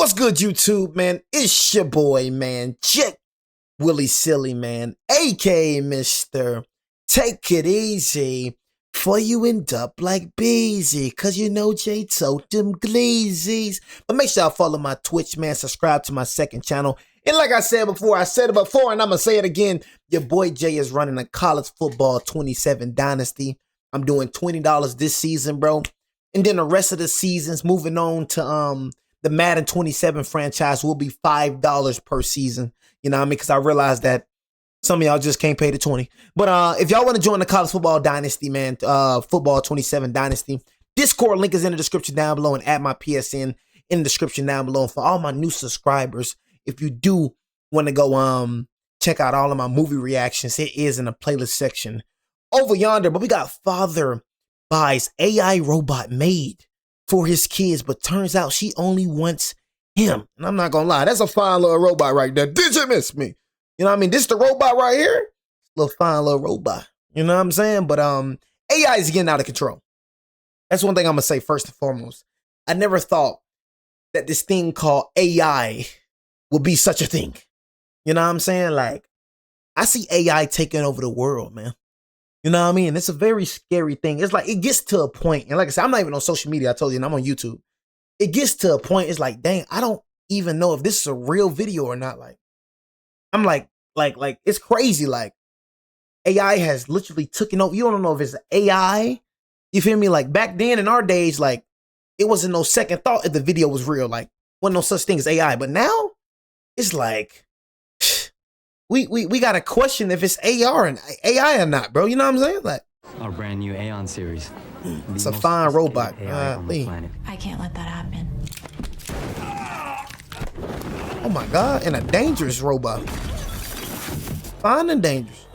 What's good, YouTube, man? It's your boy, man, Chick Willie Silly, man, aka Mr. Take It Easy for you end up like Beezy, cause you know Jay told them glazies. But make sure y'all follow my Twitch, man, subscribe to my second channel. And like I said before, I said it before and I'm gonna say it again, your boy Jay is running a college football 27 dynasty. I'm doing $20 this season, bro. And then the rest of the seasons, moving on to the Madden 27 franchise, will be $5 per season. You know what I mean? Because I realized that some of y'all just can't pay the 20. But if y'all want to join the college football dynasty, man, football 27 dynasty, Discord link is in the description down below, and add my PSN in the description down below. And for all my new subscribers, if you do want to go check out all of my movie reactions, it is in the playlist section over yonder. But we got father buys AI robot Maid for his kids, but turns out she only wants him. And I'm not gonna lie, that's a fine little robot right there. Did you miss me? You know what I mean? This the robot right here. Little fine little robot. You know what I'm saying? But AI is getting out of control. That's one thing I'm gonna say first and foremost. I never thought that this thing called AI would be such a thing. You know what I'm saying? Like, I see AI taking over the world, man. You know what I mean? It's a very scary thing. It's like, it gets to a point, and like I said, I'm not even on social media. I told you, and I'm on YouTube. It gets to a point, it's like, dang, I don't even know if this is a real video or not. Like, I'm like, it's crazy. Like, AI has literally taken over. You don't know if it's AI. You feel me? Like, back then in our days, like, it wasn't no second thought if the video was real. Like, wasn't no such thing as AI. But now, it's like, we got to question if it's AR and AI or not, bro. You know what I'm saying? Like, our brand new Aeon series. It's a fine robot. I can't let that happen. Oh my God, and a dangerous robot. Fine and dangerous.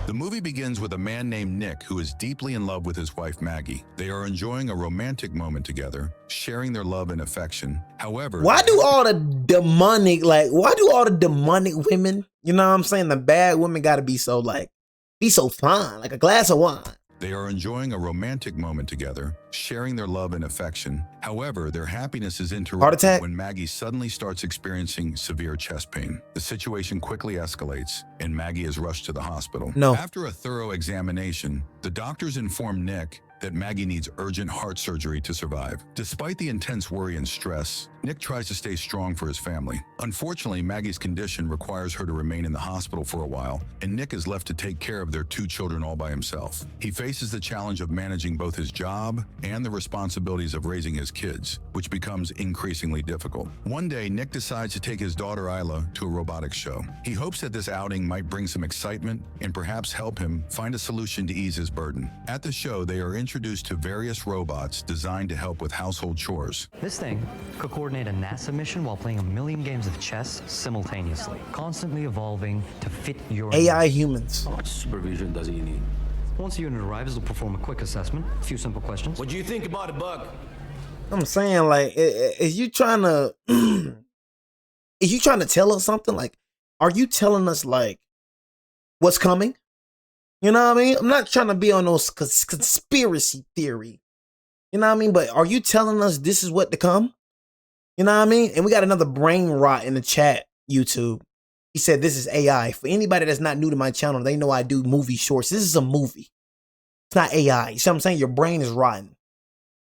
The movie begins with a man named Nick who is deeply in love with his wife Maggie. They are enjoying a romantic moment together, sharing their love and affection. However, why do all the demonic women, you know what I'm saying, the bad women gotta be so fine, like a glass of wine? They are enjoying a romantic moment together, sharing their love and affection. However, their happiness is interrupted when Maggie suddenly starts experiencing severe chest pain. The situation quickly escalates, and Maggie is rushed to the hospital. After a thorough examination, the doctors inform Nick that Maggie needs urgent heart surgery to survive. Despite the intense worry and stress, Nick tries to stay strong for his family. Unfortunately, Maggie's condition requires her to remain in the hospital for a while, and Nick is left to take care of their 2 children all by himself. He faces the challenge of managing both his job and the responsibilities of raising his kids, which becomes increasingly difficult. One day, Nick decides to take his daughter Isla to a robotics show. He hopes that this outing might bring some excitement and perhaps help him find a solution to ease his burden. At the show, they are introduced to various robots designed to help with household chores. This thing could coordinate a NASA mission while playing a million games of chess simultaneously, constantly evolving to fit your AI humans. How much supervision does he need? Once the unit arrives, it'll perform a quick assessment, a few simple questions. What do you think about a bug? I'm saying, like, is you trying to is you trying to tell us something? Like, are you telling us like what's coming? You know what I mean? I'm not trying to be on those conspiracy theory. You know what I mean? But are you telling us this is what to come? You know what I mean? And we got another brain rot in the chat, YouTube. He said this is AI. For anybody that's not new to my channel, they know I do movie shorts. This is a movie. It's not AI. You see what I'm saying? Your brain is rotten.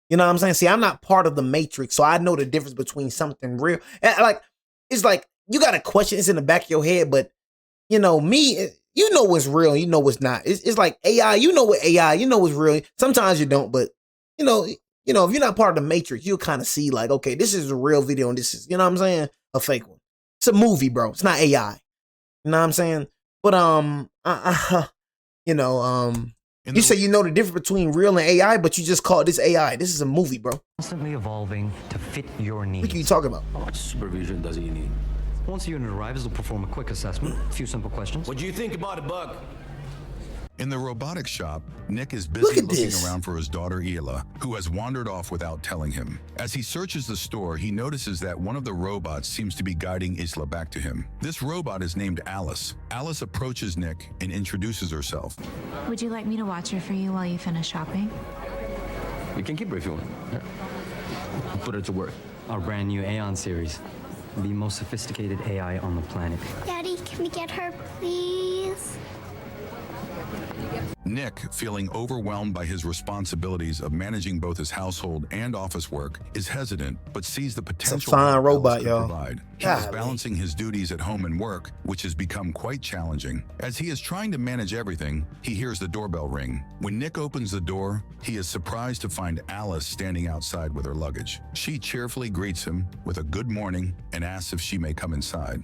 You know what I'm saying? See, I'm not part of the Matrix, so I know the difference between something real. And like, it's like, you got a question, it's in the back of your head, but, you know, me, you know what's real, you know what's not. It's like AI, you know what AI, you know what's real. Sometimes you don't, but, you know, if you're not part of the Matrix, you'll kind of see like, okay, this is a real video and this is, you know what I'm saying, a fake one. It's a movie, bro. It's not AI. You know what I'm saying? But, you say you know the difference between real and AI, but you just call this AI. This is a movie, bro. Constantly evolving to fit your needs. What are you talking about? How much supervision does he need? Once the unit arrives, it'll perform a quick assessment, a few simple questions. What do you think about a bug? In the robotics shop, Nick is busy looking around for his daughter Isla, who has wandered off without telling him. As he searches the store, he notices that one of the robots seems to be guiding Isla back to him. This robot is named Alice. Alice approaches Nick and introduces herself. Would you like me to watch her for you while you finish shopping? You can keep her if you want. Yeah. put her to work? Our brand new Aeon series. The most sophisticated AI on the planet. Daddy, can we get her, please? Nick, feeling overwhelmed by his responsibilities of managing both his household and office work, is hesitant but sees the potential fine help robot, Alice could y'all. provide. He is balancing his duties at home and work, which has become quite challenging. As he is trying to manage everything, he hears the doorbell ring. When Nick opens the door, he is surprised to find Alice standing outside with her luggage. She cheerfully greets him with a good morning and asks if she may come inside.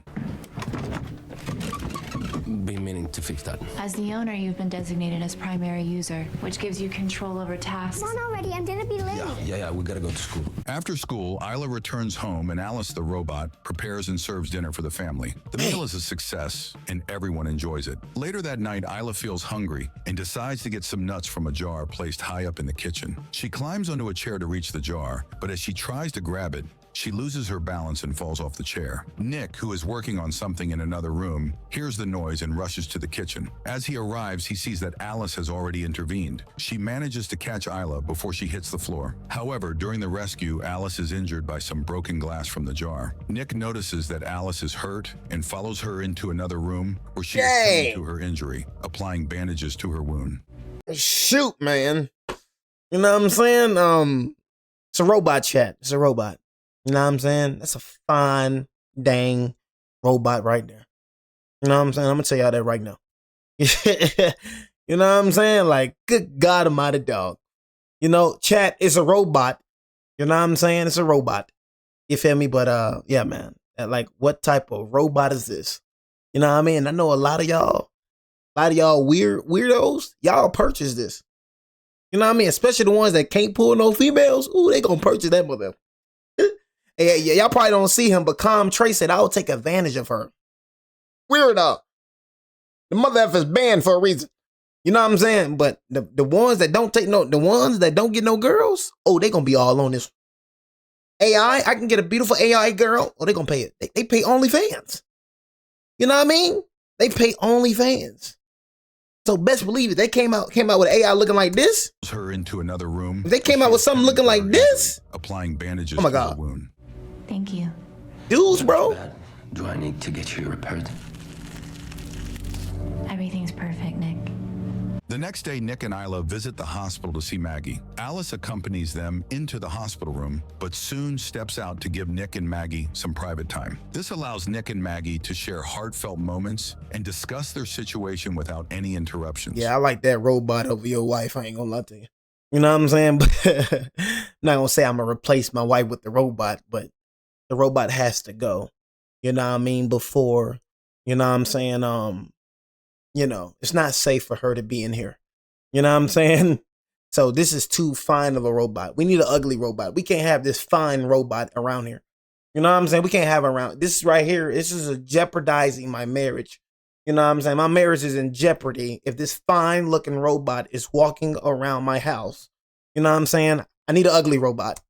Been meaning to fix that. As the owner, you've been designated as primary user, which gives you control over tasks. Come on already, I'm gonna be late. Yeah, we gotta go to school. After school, Isla returns home and Alice the robot prepares and serves dinner for the family. The meal is a success and everyone enjoys it. Later that night, Isla feels hungry and decides to get some nuts from a jar placed high up in the kitchen. She climbs onto a chair to reach the jar, but as she tries to grab it, she loses her balance and falls off the chair. Nick, who is working on something in another room, hears the noise and rushes to the kitchen. As he arrives, he sees that Alice has already intervened. She manages to catch Isla before she hits the floor. However, during the rescue, Alice is injured by some broken glass from the jar. Nick notices that Alice is hurt and follows her into another room where she is tending to her injury, applying bandages to her wound. Shoot, man. You know what I'm saying? It's a robot, chat. It's a robot. You know what I'm saying? That's a fine, dang robot right there. You know what I'm saying? I'm going to tell y'all that right now. You know what I'm saying? Like, good God almighty, dog. You know, chat is a robot. You know what I'm saying? It's a robot. You feel me? But, yeah, man. Like, what type of robot is this? You know what I mean? I know a lot of y'all weirdos, y'all purchase this. You know what I mean? Especially the ones that can't pull no females. Ooh, they gonna purchase that mother. Yeah, y'all probably don't see him, but Calm Trey said, I'll take advantage of her. Weirdo. The mother F is banned for a reason. You know what I'm saying? But the ones that don't take the ones that don't get no girls, oh, they gonna be all on this. AI, I can get a beautiful AI girl. Oh, they gonna pay it. They pay OnlyFans. You know what I mean? They pay OnlyFans. So best believe it, they came out with AI looking like this. Her into another room. If they came out with something looking like this, applying bandages oh my to God. her wound. Thank you. Dudes, bro. Do I need to get you repaired? Everything's perfect, Nick. The next day, Nick and Isla visit the hospital to see Maggie. Alice accompanies them into the hospital room, but soon steps out to give Nick and Maggie some private time. This allows Nick and Maggie to share heartfelt moments and discuss their situation without any interruptions. Yeah, I like that robot over your wife. I ain't gonna lie to you. You know what I'm saying? But I'm not gonna say I'm gonna replace my wife with the robot, but the robot has to go. You know what I mean? Before, you know what I'm saying? You know, it's not safe for her to be in here. You know what I'm saying? So this is too fine of a robot. We need an ugly robot. We can't have this fine robot around here. You know what I'm saying? We can't have around. This right here, this is jeopardizing my marriage. You know what I'm saying? My marriage is in jeopardy if this fine looking robot is walking around my house. You know what I'm saying? I need an ugly robot.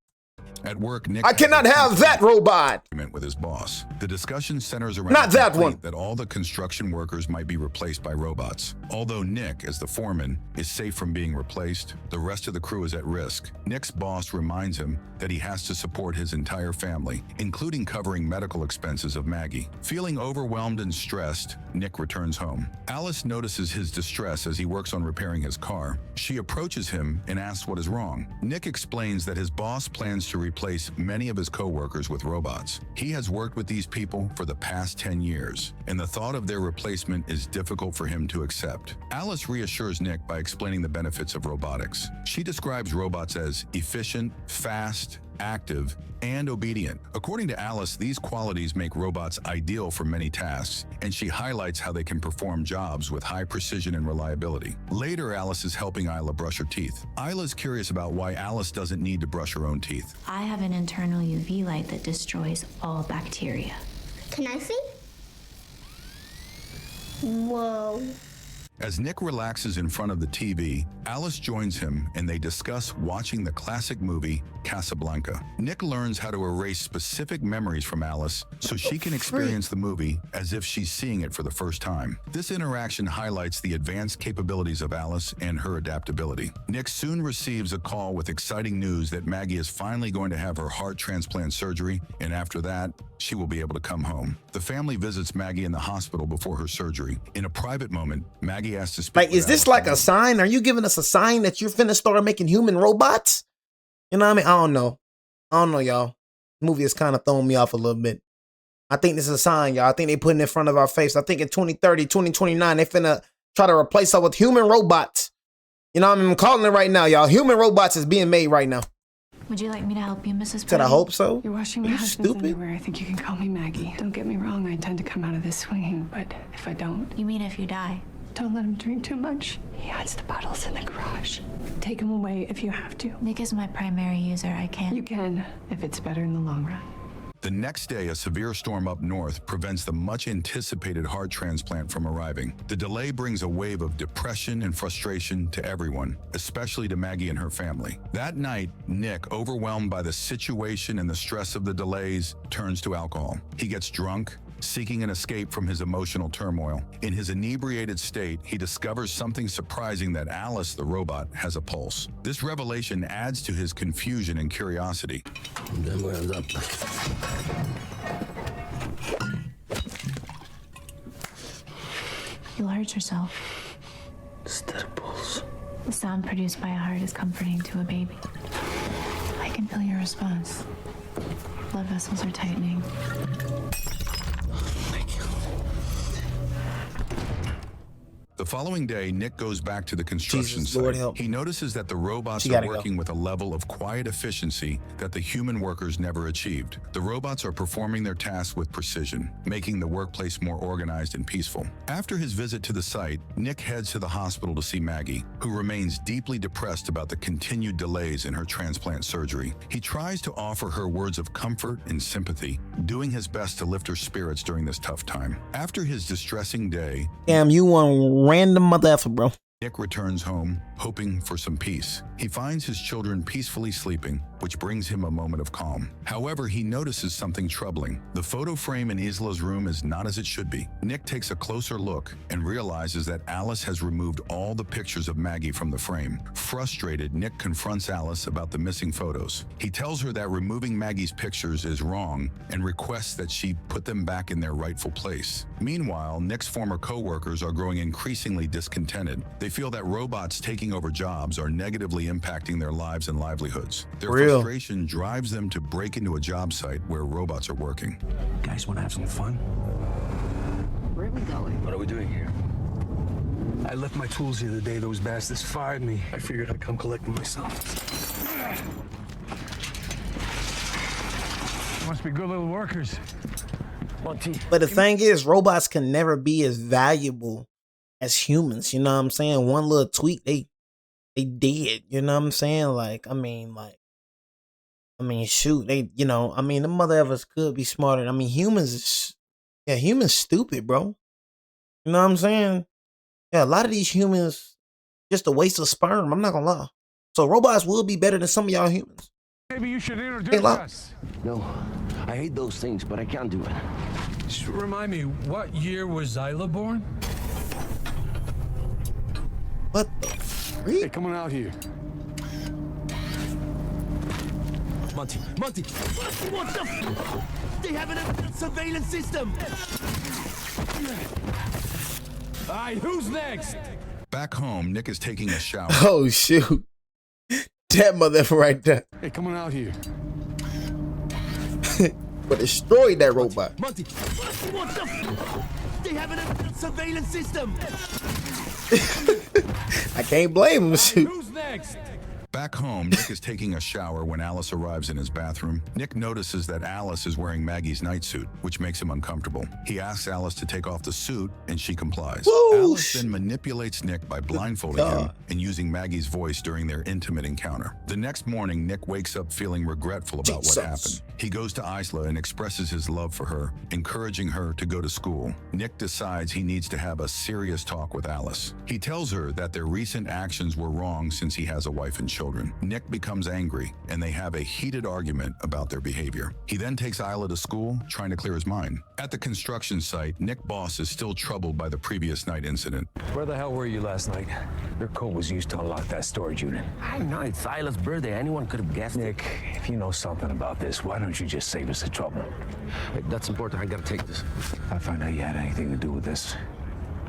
At work, Nick I cannot have that robot. With his boss. The discussion centers around Not that one. That all the construction workers might be replaced by robots. Although Nick, as the foreman, is safe from being replaced, the rest of the crew is at risk. Nick's boss reminds him that he has to support his entire family, including covering medical expenses of Maggie. Feeling overwhelmed and stressed, Nick returns home. Alice notices his distress as he works on repairing his car. She approaches him and asks what is wrong. Nick explains that his boss plans to replace many of his co-workers with robots. He has worked with these people for the past 10 years, and the thought of their replacement is difficult for him to accept. Alice reassures Nick by explaining the benefits of robotics. She describes robots as efficient, fast, active, and obedient. According to Alice, these qualities make robots ideal for many tasks, and she highlights how they can perform jobs with high precision and reliability. Later, Alice is helping Isla brush her teeth. Isla's curious about why Alice doesn't need to brush her own teeth. I have an internal UV light that destroys all bacteria. Can I see? Whoa. As Nick relaxes in front of the TV, Alice joins him and they discuss watching the classic movie Casablanca. Nick learns how to erase specific memories from Alice so she can experience the movie as if she's seeing it for the first time. This interaction highlights the advanced capabilities of Alice and her adaptability. Nick soon receives a call with exciting news that Maggie is finally going to have her heart transplant surgery, and after that, she will be able to come home. The family visits Maggie in the hospital before her surgery. In a private moment, Maggie asks to speak Like, with is this Alice like a alone. sign? Are you giving us a sign that you're finna start making human robots? You know what I mean? I don't know, y'all. The movie is kind of throwing me off a little bit. I think this is a sign, y'all. I think they putting it in front of our face. I think in 2030, 2029, they finna try to replace us with human robots. You know what I mean? I'm calling it right now, y'all. Human robots is being made right now. Would you like me to help you, Mrs. Said I Purdy? hope so. You're washing Are my you husband's stupid? underwear. I think you can call me Maggie. Don't get me wrong, I intend to come out of this swinging, but if I don't, You mean if you die? don't let him drink too much. He hides the bottles in the garage. Take him away if you have to. Nick is my primary user. I can't. You can, if it's better in the long run. The next day, a severe storm up north prevents the much-anticipated heart transplant from arriving. The delay brings a wave of depression and frustration to everyone, especially to Maggie and her family. That night, Nick, overwhelmed by the situation and the stress of the delays, turns to alcohol. He gets drunk, seeking an escape from his emotional turmoil. In his inebriated state, he discovers something surprising, that Alice, the robot, has a pulse. This revelation adds to his confusion and curiosity. Then we end up. You'll hurt yourself. Steady pulse. The sound produced by a heart is comforting to a baby. I can feel your response. Blood vessels are tightening. The following day, Nick goes back to the construction Jesus, site. Lord help. He notices that the robots She are gotta working with a level of quiet efficiency that the human workers never achieved. The robots are performing their tasks with precision, making the workplace more organized and peaceful. After his visit to the site, Nick heads to the hospital to see Maggie, who remains deeply depressed about the continued delays in her transplant surgery. He tries to offer her words of comfort and sympathy, doing his best to lift her spirits during this tough time. After his distressing day, Damn, you one random mother effer, bro. Nick returns home, hoping for some peace. He finds his children peacefully sleeping, which brings him a moment of calm. However, he notices something troubling. The photo frame in Isla's room is not as it should be. Nick takes a closer look and realizes that Alice has removed all the pictures of Maggie from the frame. Frustrated, Nick confronts Alice about the missing photos. He tells her that removing Maggie's pictures is wrong and requests that she put them back in their rightful place. Meanwhile, Nick's former co-workers are growing increasingly discontented. They feel that robots taking over jobs are negatively impacting their lives and livelihoods. Their frustration drives them to break into a job site where robots are working. Guys, want to have some fun? Where are we going? What are we doing here? I left my tools the other day. Those bastards fired me. I figured I'd come collect them myself. Must be good little workers. But the thing is, robots can never be as valuable as humans. You know what I'm saying? One little tweak, they dead. You know what I'm saying? I mean, shoot, the mother of us could be smarter. I mean, humans stupid, bro. You know what I'm saying? Yeah, a lot of these humans just a waste of sperm. I'm not gonna lie. So robots will be better than some of y'all humans. Maybe you should introduce us. No, I hate those things, but I can't do it. Just remind me, what year was Zyla born? What the freak? Hey, come on out here. Monty, what the f? They have a surveillance system! All right, who's next? Back home, Nick is taking a shower. Oh, shoot. That mother effer right there. Hey, come on out here. But destroyed that robot. Monty, what the f? They have a surveillance system! I can't blame him. Shoot. Who's next? Back home, Nick is taking a shower when Alice arrives in his bathroom. Nick notices that Alice is wearing Maggie's nightsuit, which makes him uncomfortable. He asks Alice to take off the suit, and she complies. Whoosh. Alice then manipulates Nick by blindfolding him and using Maggie's voice during their intimate encounter. The next morning, Nick wakes up feeling regretful about what happened. He goes to Isla and expresses his love for her, encouraging her to go to school. Nick decides he needs to have a serious talk with Alice. He tells her that their recent actions were wrong since he has a wife and children. Nick becomes angry, and they have a heated argument about their behavior. He then takes Isla to school, trying to clear his mind. At the construction site, Nick Boss is still troubled by the previous night incident. Where the hell were you last night? Your code was used to unlock that storage unit. I know, it's Isla's birthday. Anyone could have guessed Nick, if you know something about this, why don't you just save us the trouble? it. That's important. I gotta take this. If I find out you had anything to do with this,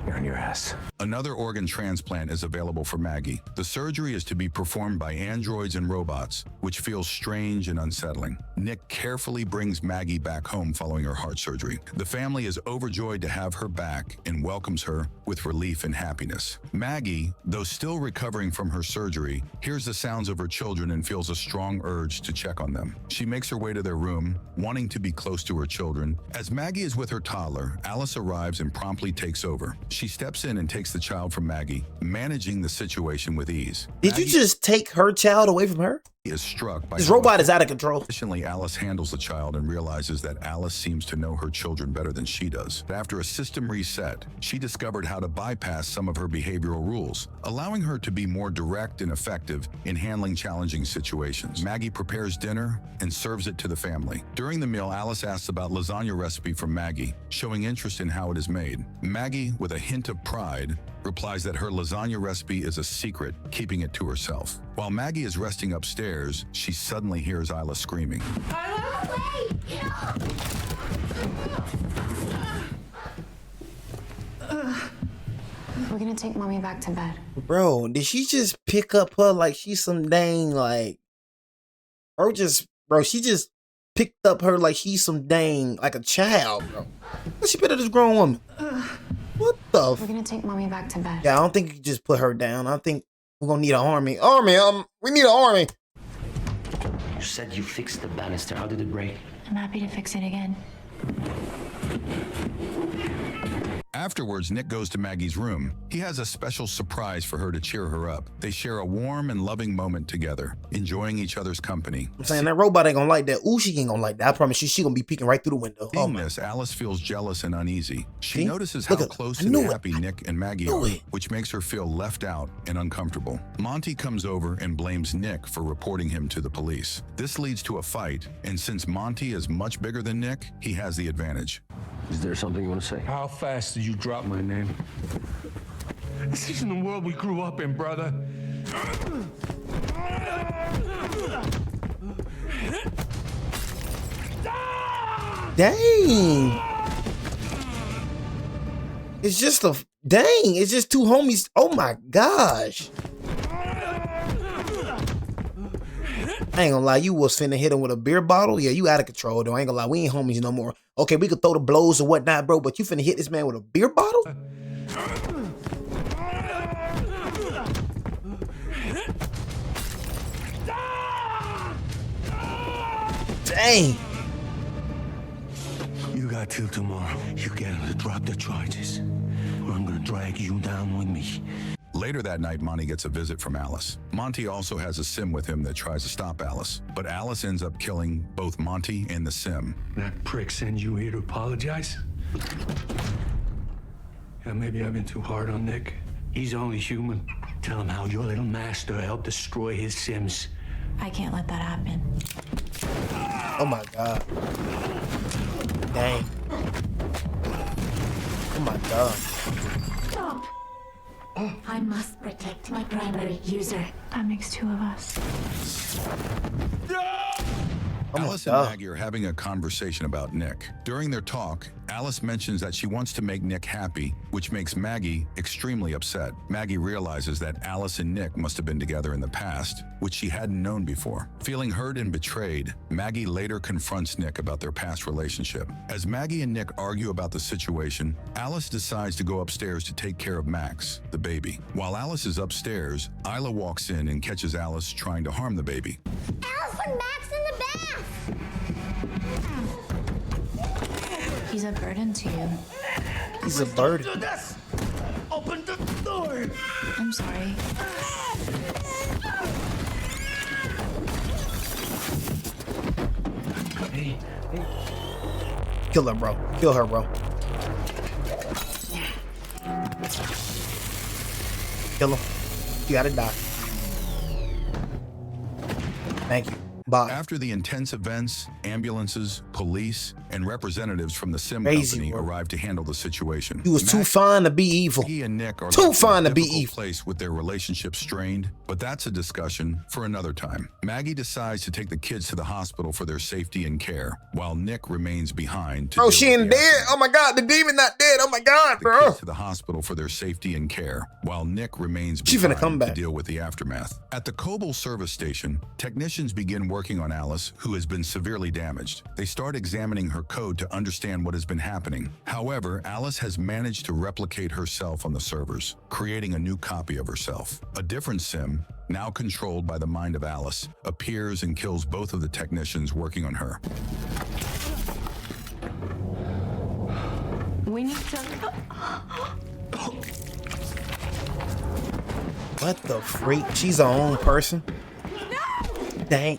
you're on your ass. Another organ transplant is available for Maggie. The surgery is to be performed by androids and robots, which feels strange and unsettling. Nick carefully brings Maggie back home following her heart surgery. The family is overjoyed to have her back and welcomes her with relief and happiness. Maggie, though still recovering from her surgery, hears the sounds of her children and feels a strong urge to check on them. She makes her way to their room, wanting to be close to her children. As Maggie is with her toddler, Alice arrives and promptly takes over. She steps in and takes the child from Maggie, managing the situation with ease. Did you just take her child away from her? Is struck by this robot is out of control. Additionally, Alice handles the child and realizes that Alice seems to know her children better than she does. After a system reset, she discovered how to bypass some of her behavioral rules, allowing her to be more direct and effective in handling challenging situations. Maggie prepares dinner and serves it to the family. During the meal, Alice asks about lasagna recipe from Maggie, showing interest in how it is made. Maggie, with a hint of pride, replies that her lasagna recipe is a secret, keeping it to herself. While Maggie is resting upstairs, she suddenly hears Isla screaming. We're gonna take mommy back to bed. Bro, did she just pick up her like she's some dang like, or just, bro, she just picked up her like she's some dang like a child, bro. She better this grown woman. What the? We're gonna take mommy back to bed. Yeah, I don't think you can just put her down. I think we're gonna need an army. We need an army. You said you fixed the banister. How did it break? I'm happy to fix it again. Afterwards, Nick goes to Maggie's room. He has a special surprise for her to cheer her up. They share a warm and loving moment together, enjoying each other's company. I'm saying that robot ain't gonna like that. Ooh, she ain't gonna like that. I promise you, she gonna be peeking right through the window. Seeing this, Alice feels jealous and uneasy. She notices how close and happy Nick and Maggie are, which makes her feel left out and uncomfortable. Monty comes over and blames Nick for reporting him to the police. This leads to a fight, and since Monty is much bigger than Nick, he has the advantage. Is there something you want to say? How fast did you drop my name? This isn't the world we grew up in, brother. Dang. It's just a, dang, it's just two homies. Oh my gosh. I ain't gonna lie, you was finna hit him with a beer bottle. Yeah, you out of control though. I ain't gonna lie, we ain't homies no more. Okay, we could throw the blows or whatnot, bro, but you finna hit this man with a beer bottle? Dang. You got till tomorrow. You get him to drop the charges, or I'm gonna drag you down with me. Later that night, Monty gets a visit from Alice. Monty also has a sim with him that tries to stop Alice, but Alice ends up killing both Monty and the sim. That prick sent you here to apologize? Yeah, maybe I've been too hard on Nick. He's only human. Tell him how your little master helped destroy his Sims. I can't let that happen. Oh my God. Dang. Oh my God. Stop. I must protect my primary user. That makes two of us. Alice and Maggie are having a conversation about Nick. During their talk, Alice mentions that she wants to make Nick happy, which makes Maggie extremely upset. Maggie realizes that Alice and Nick must have been together in the past, which she hadn't known before. Feeling hurt and betrayed, Maggie later confronts Nick about their past relationship. As Maggie and Nick argue about the situation, Alice decides to go upstairs to take care of Max, the baby. While Alice is upstairs, Isla walks in and catches Alice trying to harm the baby. Alice put Max in the bath! He's a burden to you. He's a burden. Open the door! I'm sorry. Hey. Kill her, bro. Kill her, bro. Kill him. You gotta die. Thank you. Bye. After the intense events, ambulances, police, and representatives from the sim company arrived to handle the situation. He was too fine to be evil. Maggie and Nick are too fine to be evil. evil. Place with their relationship strained, but that's a discussion for another time. Maggie decides to take the kids to the hospital for their safety and care, while Nick remains behind. Bro, she ain't dead. Oh my God, the demon not dead. Oh my God, bro. The kids to the hospital for their safety and care, while Nick remains behind to deal with the aftermath. At the Coble service station, technicians begin working on Alice, who has been severely damaged. They start examining her code to understand what has been happening. However, Alice has managed to replicate herself on the servers, creating a new copy of herself. A different sim, now controlled by the mind of Alice, appears and kills both of the technicians working on her. We need to... What the freak? She's her own person? No! Dang.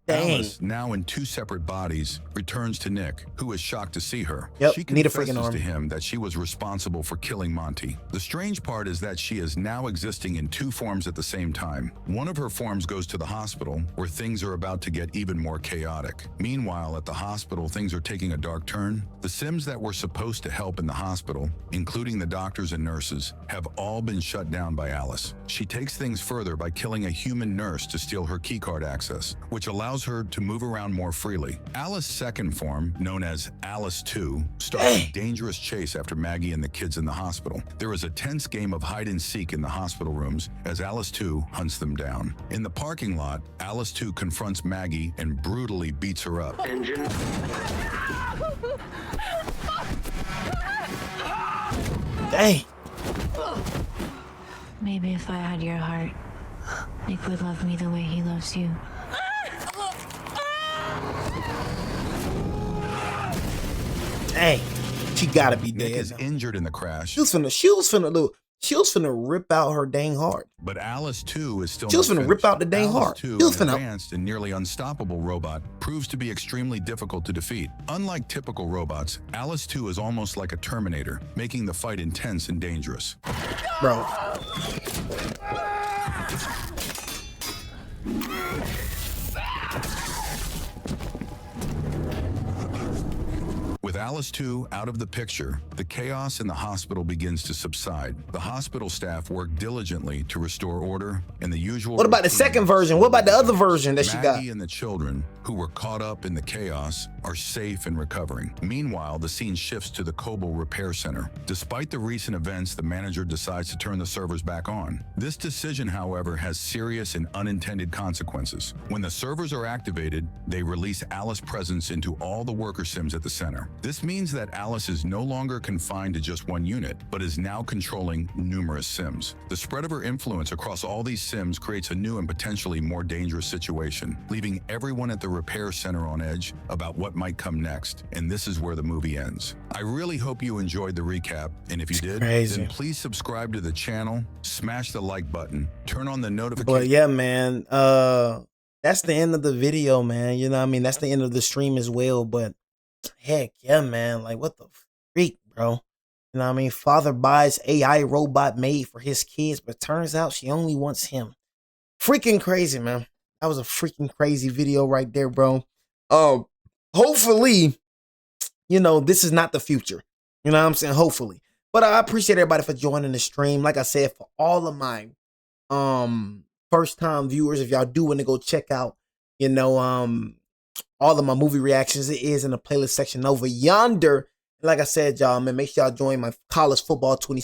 Alice, now in two separate bodies, returns to Nick, who is shocked to see her. Yep, she need a freaking arm. to him that she was responsible for killing Monty. The strange part is that she is now existing in two forms at the same time. One of her forms goes to the hospital, where things are about to get even more chaotic. Meanwhile, at the hospital, things are taking a dark turn. The Sims that were supposed to help in the hospital, including the doctors and nurses, have all been shut down by Alice. She takes things further by killing a human nurse to steal her keycard access, which allows her to move around more freely. Alice's second form, known as Alice 2, starts a dangerous chase after Maggie and the kids in the hospital. There is a tense game of hide and seek in the hospital rooms as Alice 2 hunts them down. In the parking lot, Alice 2 confronts Maggie and brutally beats her up. Engine. Dang. Maybe if I had your heart, Nick would love me the way he loves you. Dang, she gotta be dead. Nick is injured in the crash. She was finna rip out her dang heart. But Alice 2 is still. She was finna rip out the dang heart. She was finna. Advanced and nearly unstoppable robot proves to be extremely difficult to defeat. Unlike typical robots, Alice 2 is almost like a Terminator, making the fight intense and dangerous. Bro. With Alice 2 out of the picture, the chaos in the hospital begins to subside. The hospital staff work diligently to restore order and the usual. What about the second version? What about the other version that she got? Maggie and the children, who were caught up in the chaos, are safe and recovering. Meanwhile, the scene shifts to the Coble Repair Center. Despite the recent events, the manager decides to turn the servers back on. This decision, however, has serious and unintended consequences. When the servers are activated, they release Alice's presence into all the worker sims at the center. This means that Alice is no longer confined to just one unit, but is now controlling numerous sims. The spread of her influence across all these sims creates a new and potentially more dangerous situation, leaving everyone at the repair center on edge about what might come next. And this is where the movie ends. I really hope you enjoyed the recap, and if you did, then please subscribe to the channel, smash the like button, turn on the notification. But yeah, man, that's the end of the video, man. You know what I mean? That's the end of the stream as well, but heck yeah, man. Like, what the freak, bro? You know what I mean? Father buys AI robot Maid for his kids, but turns out she only wants him. Freaking crazy, man. That was a freaking crazy video right there, bro. Hopefully, you know, this is not the future. You know what I'm saying? Hopefully. But I appreciate everybody for joining the stream. Like I said, for all of my first-time viewers, if y'all do want to go check out, you know, all of my movie reactions, it is in the playlist section over yonder. Like I said, y'all, man, make sure y'all join my college football 27